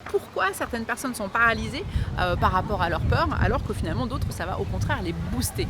pourquoi certaines personnes sont paralysées par rapport à leur peur, alors que finalement d'autres, ça va au contraire les booster.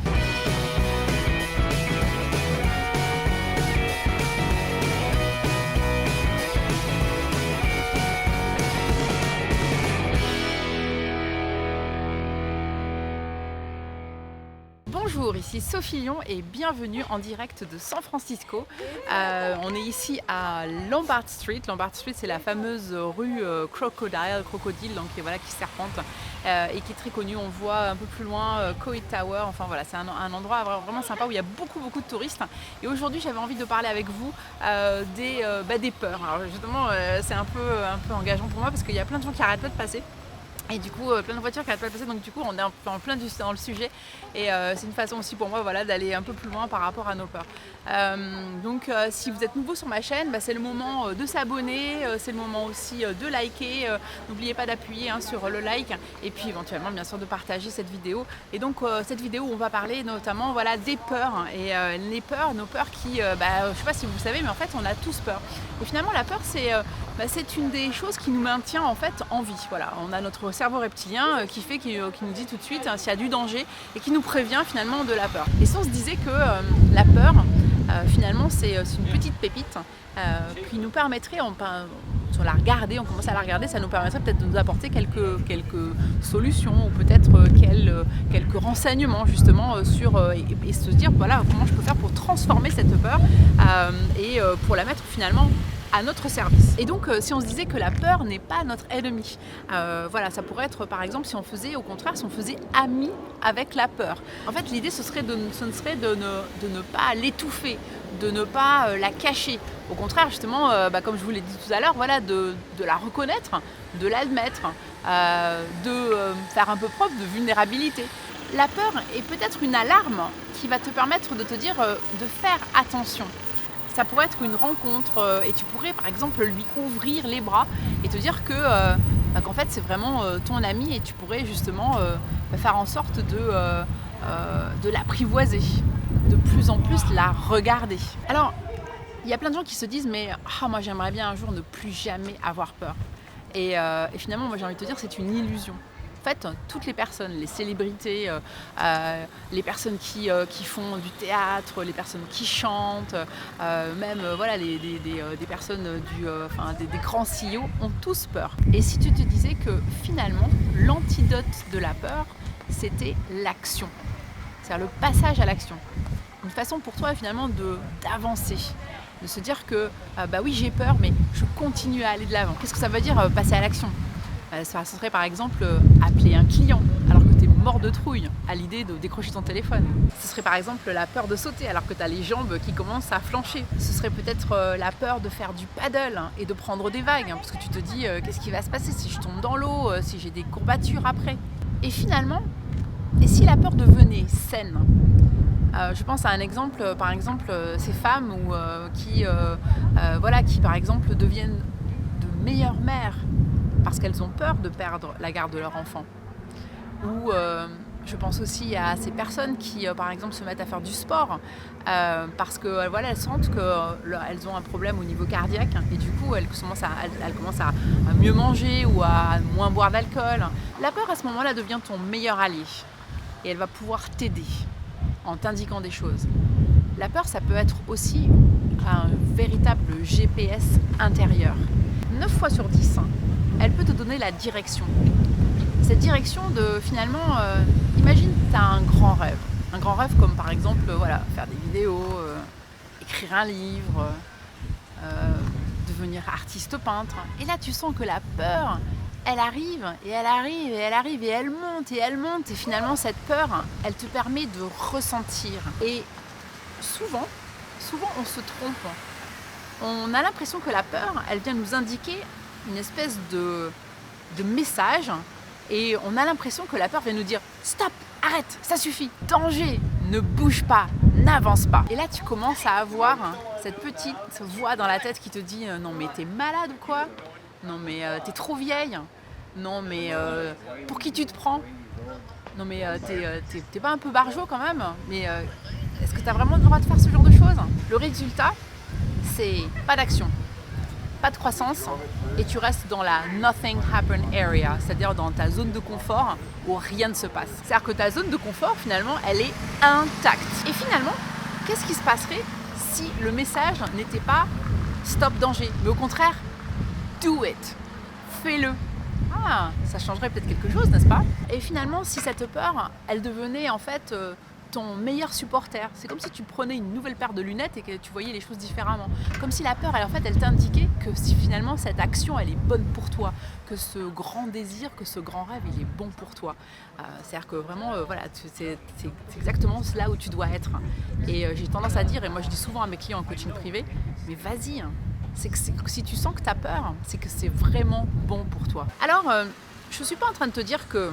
Bonjour, ici Sophie Lyon et bienvenue en direct de San Francisco. On est ici à Lombard Street. Lombard Street, c'est la fameuse rue crocodile, donc voilà, qui serpente et qui est très connue. On voit un peu plus loin Coit Tower. Enfin voilà, c'est un endroit vraiment sympa où il y a beaucoup de touristes. Et aujourd'hui, j'avais envie de parler avec vous des peurs. Alors justement, c'est un peu engageant pour moi parce qu'il y a plein de gens qui n'arrêtent pas de passer. Et du coup, plein de voitures qui n'arrêtent pas de passer, donc du coup, on est en plein dans le sujet. Et c'est une façon aussi pour moi, voilà, d'aller un peu plus loin par rapport à nos peurs. Donc si vous êtes nouveau sur ma chaîne, c'est le moment de s'abonner, c'est le moment aussi de liker. N'oubliez pas d'appuyer sur le like et puis éventuellement, bien sûr, de partager cette vidéo. Et donc, cette vidéo où on va parler notamment des peurs. Et les peurs, nos peurs qui, je ne sais pas si vous le savez, mais en fait, on a tous peur. Et finalement, la peur, c'est une des choses qui nous maintient en fait en vie. Voilà, on a notre cerveau reptilien qui nous dit tout de suite s'il y a du danger et qui nous prévient finalement de la peur. Et si on se disait que la peur, finalement, c'est une petite pépite qui nous permettrait, on commence à la regarder, ça nous permettrait peut-être de nous apporter quelques solutions ou peut-être quelques renseignements justement sur et se dire voilà comment je peux faire pour transformer cette peur et pour la mettre finalement à notre service. Et donc si on se disait que la peur n'est pas notre ennemi, voilà, ça pourrait être par exemple si on faisait ami avec la peur. En fait l'idée ce serait de ne pas l'étouffer, de ne pas la cacher. Au contraire justement, comme je vous l'ai dit tout à l'heure, voilà, de la reconnaître, de l'admettre, de faire un peu preuve de vulnérabilité. La peur est peut-être une alarme qui va te permettre de te dire de faire attention. Ça pourrait être une rencontre et tu pourrais par exemple lui ouvrir les bras et te dire qu'en fait c'est vraiment ton ami et tu pourrais justement faire en sorte de l'apprivoiser, de plus en plus la regarder. Alors il y a plein de gens qui se disent mais moi j'aimerais bien un jour ne plus jamais avoir peur. Et finalement moi j'ai envie de te dire c'est une illusion. En fait, toutes les personnes, les célébrités, les personnes qui font du théâtre, les personnes qui chantent, même voilà, des personnes des grands CEO ont tous peur. Et si tu te disais que finalement, l'antidote de la peur, c'était l'action, c'est-à-dire le passage à l'action. Une façon pour toi finalement d'avancer, de se dire que oui j'ai peur mais je continue à aller de l'avant. Qu'est-ce que ça veut dire passer à l'action ? Ce serait par exemple appeler un client alors que tu es mort de trouille à l'idée de décrocher ton téléphone. Ce serait par exemple la peur de sauter alors que tu as les jambes qui commencent à flancher. Ce serait peut-être la peur de faire du paddle et de prendre des vagues parce que tu te dis qu'est-ce qui va se passer si je tombe dans l'eau, si j'ai des courbatures après. Et finalement, et si la peur devenait saine ? Je pense à un exemple, par exemple ces femmes qui par exemple deviennent de meilleures mères parce qu'elles ont peur de perdre la garde de leur enfant. Ou je pense aussi à ces personnes qui, par exemple, se mettent à faire du sport parce que elles sentent qu'elles ont un problème au niveau cardiaque et du coup elles commencent à mieux manger ou à moins boire d'alcool. La peur à ce moment-là devient ton meilleur allié et elle va pouvoir t'aider en t'indiquant des choses. La peur, ça peut être aussi un véritable GPS intérieur. 9 fois sur 10, elle peut te donner la direction. Cette direction de finalement, imagine tu as un grand rêve comme par exemple faire des vidéos, écrire un livre, devenir artiste peintre. Et là tu sens que la peur, elle arrive et elle monte et finalement cette peur, elle te permet de ressentir. Et souvent on se trompe. On a l'impression que la peur, elle vient nous indiquer une espèce de message et on a l'impression que la peur vient nous dire « Stop, arrête, ça suffit, danger, ne bouge pas, n'avance pas ». Et là, tu commences à avoir cette petite voix dans la tête qui te dit « Non mais t'es malade ou quoi ? Non mais t'es trop vieille ? Non mais pour qui tu te prends ? Non mais t'es pas un peu barjot quand même ? Mais est-ce que t'as vraiment le droit de faire ce genre de choses ?» Le résultat, c'est pas d'action. pas de croissance et tu restes dans la nothing happen area, c'est-à-dire dans ta zone de confort où rien ne se passe. C'est-à-dire que ta zone de confort, finalement, elle est intacte. Et finalement, qu'est-ce qui se passerait si le message n'était pas stop danger, mais au contraire, do it, fais-le. Ah, ça changerait peut-être quelque chose, n'est-ce pas? Et finalement, si cette peur, elle devenait en fait ton meilleur supporter. C'est comme si tu prenais une nouvelle paire de lunettes et que tu voyais les choses différemment. Comme si la peur, elle t'indiquait que si finalement cette action, elle est bonne pour toi, que ce grand désir, que ce grand rêve, il est bon pour toi. C'est-à-dire que vraiment, voilà, c'est exactement là où tu dois être. Et j'ai tendance à dire, et moi je dis souvent à mes clients en coaching privé, mais vas-y, c'est que si tu sens que tu as peur, c'est que c'est vraiment bon pour toi. Alors, je ne suis pas en train de te dire que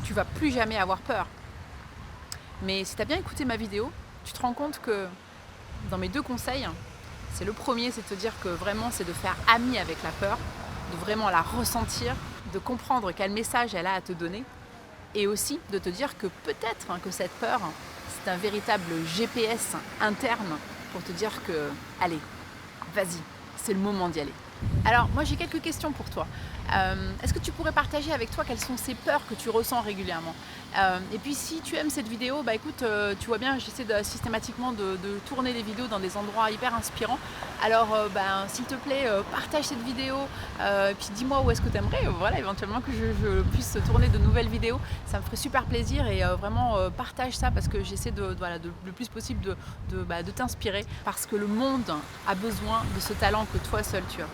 tu vas plus jamais avoir peur. Mais si tu as bien écouté ma vidéo, tu te rends compte que dans mes 2 conseils, c'est le premier, c'est de te dire que vraiment c'est de faire ami avec la peur, de vraiment la ressentir, de comprendre quel message elle a à te donner et aussi de te dire que peut-être que cette peur, c'est un véritable GPS interne pour te dire que, allez, vas-y, c'est le moment d'y aller. Alors, moi j'ai quelques questions pour toi. Est-ce que tu pourrais partager avec toi quelles sont ces peurs que tu ressens régulièrement? Et puis si tu aimes cette vidéo, bah écoute, tu vois bien, j'essaie systématiquement de tourner les vidéos dans des endroits hyper inspirants. Alors, s'il te plaît, partage cette vidéo, et puis dis-moi où est-ce que tu aimerais, voilà, éventuellement que je puisse tourner de nouvelles vidéos. Ça me ferait super plaisir et vraiment partage ça parce que j'essaie le plus possible de t'inspirer parce que le monde a besoin de ce talent que toi seul tu as.